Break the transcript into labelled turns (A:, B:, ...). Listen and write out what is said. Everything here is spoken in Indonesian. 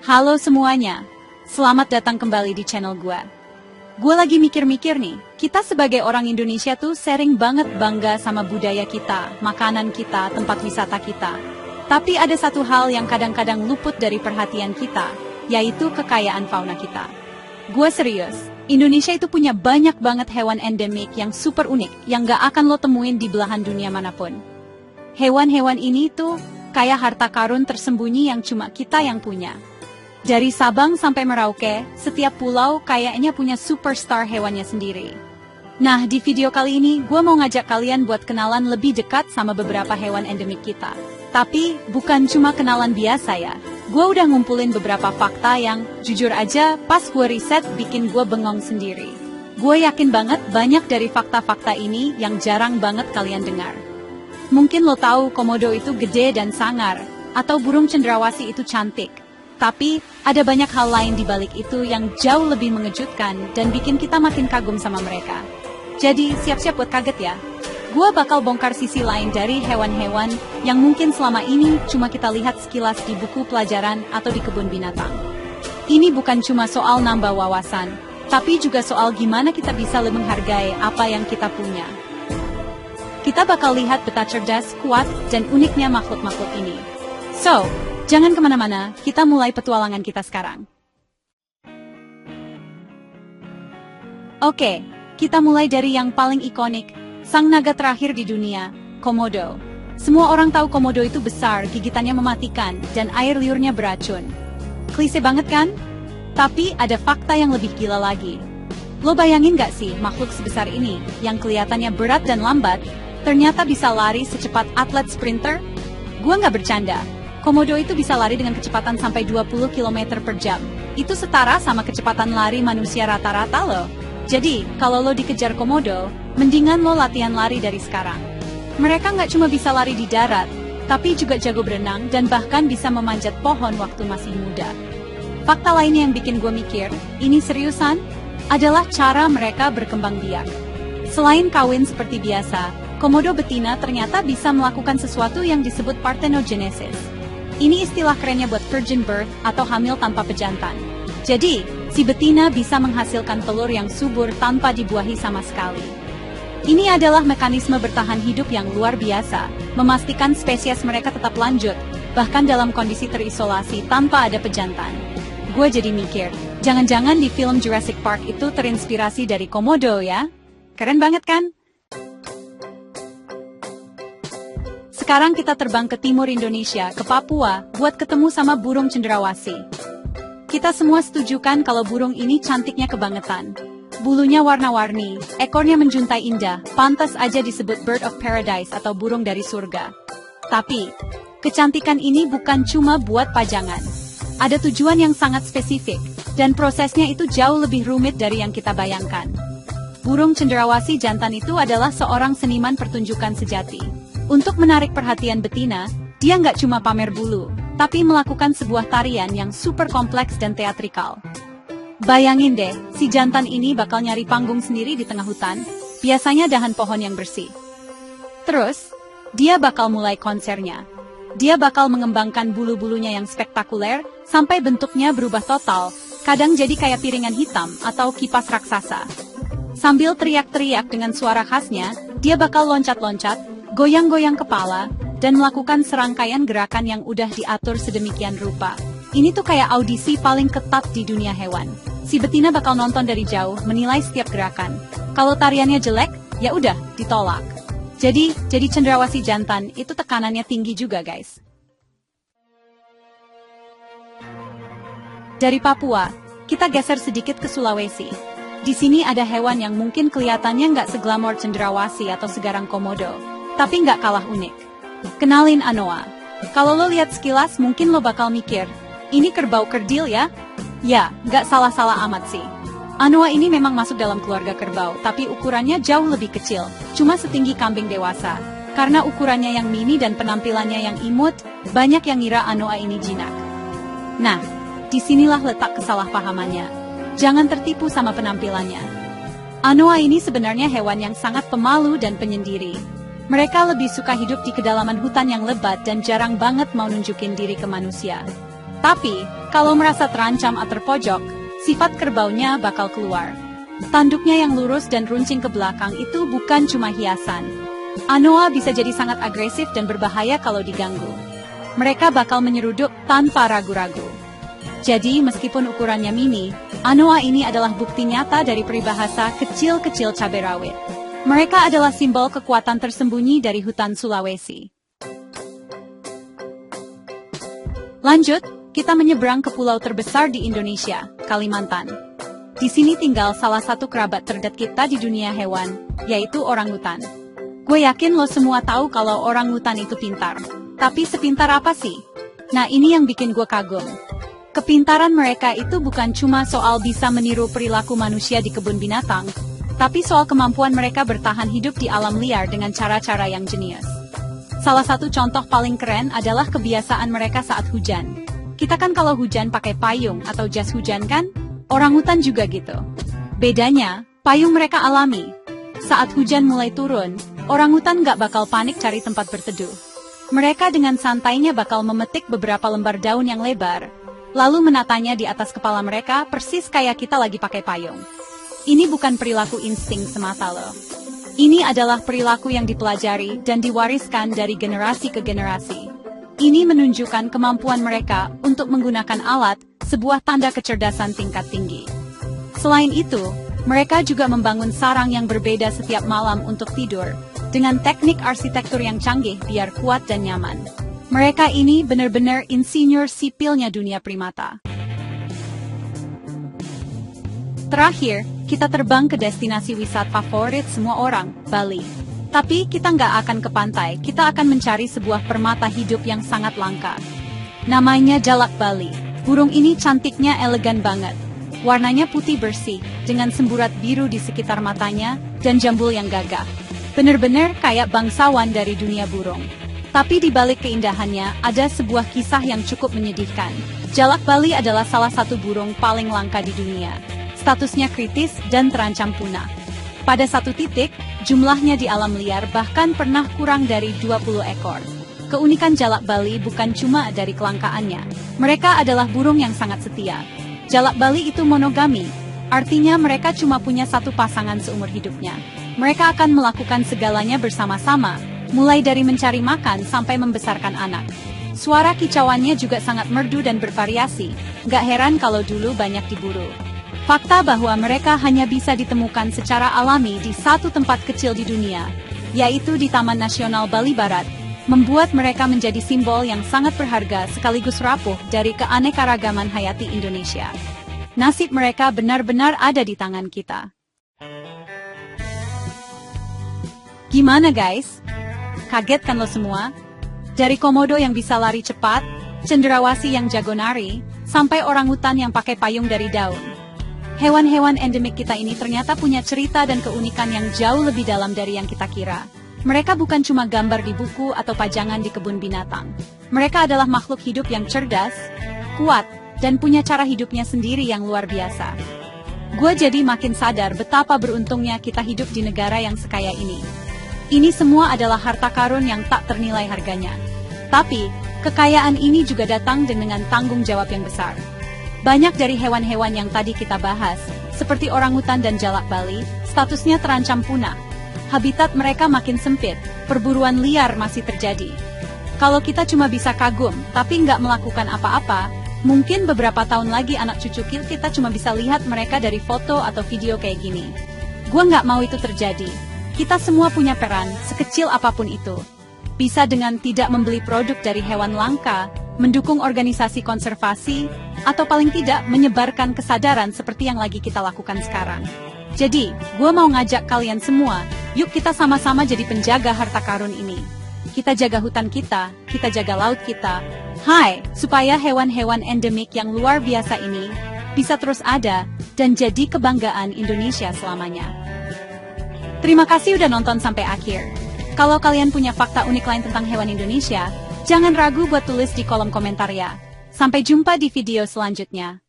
A: Halo semuanya, selamat datang kembali di channel gue. Gue lagi mikir-mikir nih, kita sebagai orang Indonesia tuh sering banget bangga sama budaya kita, makanan kita, tempat wisata kita. Tapi ada satu hal yang kadang-kadang luput dari perhatian kita, yaitu kekayaan fauna kita. Gue serius, Indonesia itu punya banyak banget hewan endemik yang super unik, yang gak akan lo temuin di belahan dunia manapun. Hewan-hewan ini tuh kayak harta karun tersembunyi yang cuma kita yang punya. Dari Sabang sampai Merauke, setiap pulau kayaknya punya superstar hewannya sendiri. Nah, di video kali ini, gue mau ngajak kalian buat kenalan lebih dekat sama beberapa hewan endemik kita. Tapi, bukan cuma kenalan biasa ya. Gue udah ngumpulin beberapa fakta yang, jujur aja, pas gue riset bikin gue bengong sendiri. Gue yakin banget banyak dari fakta-fakta ini yang jarang banget kalian dengar. Mungkin lo tahu komodo itu gede dan sangar, atau burung cendrawasih itu cantik. Tapi, ada banyak hal lain di balik itu yang jauh lebih mengejutkan dan bikin kita makin kagum sama mereka. Jadi, siap-siap buat kaget ya. Gua bakal bongkar sisi lain dari hewan-hewan yang mungkin selama ini cuma kita lihat sekilas di buku pelajaran atau di kebun binatang. Ini bukan cuma soal nambah wawasan, tapi juga soal gimana kita bisa lebih menghargai apa yang kita punya. Kita bakal lihat betapa cerdas, kuat, dan uniknya makhluk-makhluk ini. So, jangan kemana-mana, kita mulai petualangan kita sekarang. Oke, kita mulai dari yang paling ikonik, sang naga terakhir di dunia, komodo. Semua orang tahu komodo itu besar, gigitannya mematikan, dan air liurnya beracun. Klise banget kan? Tapi ada fakta yang lebih gila lagi. Lo bayangin gak sih makhluk sebesar ini, yang kelihatannya berat dan lambat, ternyata bisa lari secepat atlet sprinter? Gua nggak bercanda. Komodo itu bisa lari dengan kecepatan sampai 20 km per jam. Itu setara sama kecepatan lari manusia rata-rata loh. Jadi, kalau lo dikejar komodo, mendingan lo latihan lari dari sekarang. Mereka nggak cuma bisa lari di darat, tapi juga jago berenang dan bahkan bisa memanjat pohon waktu masih muda. Fakta lainnya yang bikin gue mikir, ini seriusan, adalah cara mereka berkembang biak. Selain kawin seperti biasa, komodo betina ternyata bisa melakukan sesuatu yang disebut parthenogenesis. Ini istilah kerennya buat virgin birth atau hamil tanpa pejantan. Jadi, si betina bisa menghasilkan telur yang subur tanpa dibuahi sama sekali. Ini adalah mekanisme bertahan hidup yang luar biasa, memastikan spesies mereka tetap lanjut, bahkan dalam kondisi terisolasi tanpa ada pejantan. Gue jadi mikir, jangan-jangan di film Jurassic Park itu terinspirasi dari komodo ya? Keren banget kan? Sekarang kita terbang ke timur Indonesia, ke Papua, buat ketemu sama burung cendrawasih. Kita semua setuju kan kalau burung ini cantiknya kebangetan. Bulunya warna-warni, ekornya menjuntai indah, pantas aja disebut bird of paradise atau burung dari surga. Tapi, kecantikan ini bukan cuma buat pajangan. Ada tujuan yang sangat spesifik, dan prosesnya itu jauh lebih rumit dari yang kita bayangkan. Burung cendrawasih jantan itu adalah seorang seniman pertunjukan sejati. Untuk menarik perhatian betina, dia nggak cuma pamer bulu, tapi melakukan sebuah tarian yang super kompleks dan teatrikal. Bayangin deh, si jantan ini bakal nyari panggung sendiri di tengah hutan, biasanya dahan pohon yang bersih. Terus, dia bakal mulai konsernya. Dia bakal mengembangkan bulu-bulunya yang spektakuler, sampai bentuknya berubah total, kadang jadi kayak piringan hitam atau kipas raksasa. Sambil teriak-teriak dengan suara khasnya, dia bakal loncat-loncat, goyang-goyang kepala, dan melakukan serangkaian gerakan yang udah diatur sedemikian rupa. Ini tuh kayak audisi paling ketat di dunia hewan. Si betina bakal nonton dari jauh, menilai setiap gerakan. Kalau tariannya jelek, ya udah, ditolak. Jadi cendrawasih jantan itu tekanannya tinggi juga guys. Dari Papua, kita geser sedikit ke Sulawesi. Di sini ada hewan yang mungkin kelihatannya nggak seglamor cendrawasih atau segarang komodo, tapi nggak kalah unik. Kenalin anoa. Kalau lo lihat sekilas mungkin lo bakal mikir, ini kerbau kerdil ya? Ya, nggak salah-salah amat sih. Anoa ini memang masuk dalam keluarga kerbau, tapi ukurannya jauh lebih kecil, cuma setinggi kambing dewasa. Karena ukurannya yang mini dan penampilannya yang imut, banyak yang ngira anoa ini jinak. Nah, disinilah letak kesalahpahamannya. Jangan tertipu sama penampilannya. Anoa ini sebenarnya hewan yang sangat pemalu dan penyendiri. Mereka lebih suka hidup di kedalaman hutan yang lebat dan jarang banget mau nunjukin diri ke manusia. Tapi, kalau merasa terancam atau terpojok, sifat kerbaunya bakal keluar. Tanduknya yang lurus dan runcing ke belakang itu bukan cuma hiasan. Anoa bisa jadi sangat agresif dan berbahaya kalau diganggu. Mereka bakal menyeruduk tanpa ragu-ragu. Jadi, meskipun ukurannya mini, Anoa ini adalah bukti nyata dari peribahasa kecil-kecil cabai rawit. Mereka adalah simbol kekuatan tersembunyi dari hutan Sulawesi. Lanjut, kita menyeberang ke pulau terbesar di Indonesia, Kalimantan. Di sini tinggal salah satu kerabat terdekat kita di dunia hewan, yaitu orangutan. Gue yakin lo semua tahu kalau orangutan itu pintar. Tapi sepintar apa sih? Nah, ini yang bikin gue kagum. Kepintaran mereka itu bukan cuma soal bisa meniru perilaku manusia di kebun binatang, tapi soal kemampuan mereka bertahan hidup di alam liar dengan cara-cara yang jenius. Salah satu contoh paling keren adalah kebiasaan mereka saat hujan. Kita kan kalau hujan pakai payung atau jas hujan kan? Orangutan juga gitu. Bedanya, payung mereka alami. Saat hujan mulai turun, orangutan nggak bakal panik cari tempat berteduh. Mereka dengan santainya bakal memetik beberapa lembar daun yang lebar, lalu menatanya di atas kepala mereka persis kayak kita lagi pakai payung. Ini bukan perilaku insting semata loh. Ini adalah perilaku yang dipelajari dan diwariskan dari generasi ke generasi. Ini menunjukkan kemampuan mereka untuk menggunakan alat, sebuah tanda kecerdasan tingkat tinggi. Selain itu, mereka juga membangun sarang yang berbeda setiap malam untuk tidur, dengan teknik arsitektur yang canggih biar kuat dan nyaman. Mereka ini benar-benar insinyur sipilnya dunia primata. Terakhir, kita terbang ke destinasi wisata favorit semua orang, Bali. Tapi kita nggak akan ke pantai, kita akan mencari sebuah permata hidup yang sangat langka. Namanya jalak Bali. Burung ini cantiknya elegan banget. Warnanya putih bersih, dengan semburat biru di sekitar matanya, dan jambul yang gagah. Bener-bener kayak bangsawan dari dunia burung. Tapi di balik keindahannya, ada sebuah kisah yang cukup menyedihkan. Jalak Bali adalah salah satu burung paling langka di dunia. Statusnya kritis dan terancam punah. Pada satu titik, jumlahnya di alam liar bahkan pernah kurang dari 20 ekor. Keunikan jalak Bali bukan cuma dari kelangkaannya. Mereka adalah burung yang sangat setia. Jalak Bali itu monogami, artinya mereka cuma punya satu pasangan seumur hidupnya. Mereka akan melakukan segalanya bersama-sama, mulai dari mencari makan sampai membesarkan anak. Suara kicauannya juga sangat merdu dan bervariasi, gak heran kalau dulu banyak diburu. Fakta bahwa mereka hanya bisa ditemukan secara alami di satu tempat kecil di dunia, yaitu di Taman Nasional Bali Barat, membuat mereka menjadi simbol yang sangat berharga sekaligus rapuh dari keanekaragaman hayati Indonesia. Nasib mereka benar-benar ada di tangan kita. Gimana guys? Kaget kan lo semua? Dari komodo yang bisa lari cepat, cenderawasih yang jago nari, sampai orangutan yang pakai payung dari daun. Hewan-hewan endemik kita ini ternyata punya cerita dan keunikan yang jauh lebih dalam dari yang kita kira. Mereka bukan cuma gambar di buku atau pajangan di kebun binatang. Mereka adalah makhluk hidup yang cerdas, kuat, dan punya cara hidupnya sendiri yang luar biasa. Gue jadi makin sadar betapa beruntungnya kita hidup di negara yang sekaya ini. Ini semua adalah harta karun yang tak ternilai harganya. Tapi, kekayaan ini juga datang dengan tanggung jawab yang besar. Banyak dari hewan-hewan yang tadi kita bahas, seperti orangutan dan jalak Bali, statusnya terancam punah. Habitat mereka makin sempit, perburuan liar masih terjadi. Kalau kita cuma bisa kagum, tapi nggak melakukan apa-apa, mungkin beberapa tahun lagi anak cucu kita cuma bisa lihat mereka dari foto atau video kayak gini. Gua nggak mau itu terjadi. Kita semua punya peran, sekecil apapun itu. Bisa dengan tidak membeli produk dari hewan langka, mendukung organisasi konservasi, atau paling tidak menyebarkan kesadaran seperti yang lagi kita lakukan sekarang. Jadi, gue mau ngajak kalian semua, yuk kita sama-sama jadi penjaga harta karun ini. Kita jaga hutan kita jaga laut kita. Hai, supaya hewan-hewan endemik yang luar biasa ini bisa terus ada dan jadi kebanggaan Indonesia selamanya. Terima kasih udah nonton sampai akhir. Kalau kalian punya fakta unik lain tentang hewan Indonesia, jangan ragu buat tulis di kolom komentar ya. Sampai jumpa di video selanjutnya.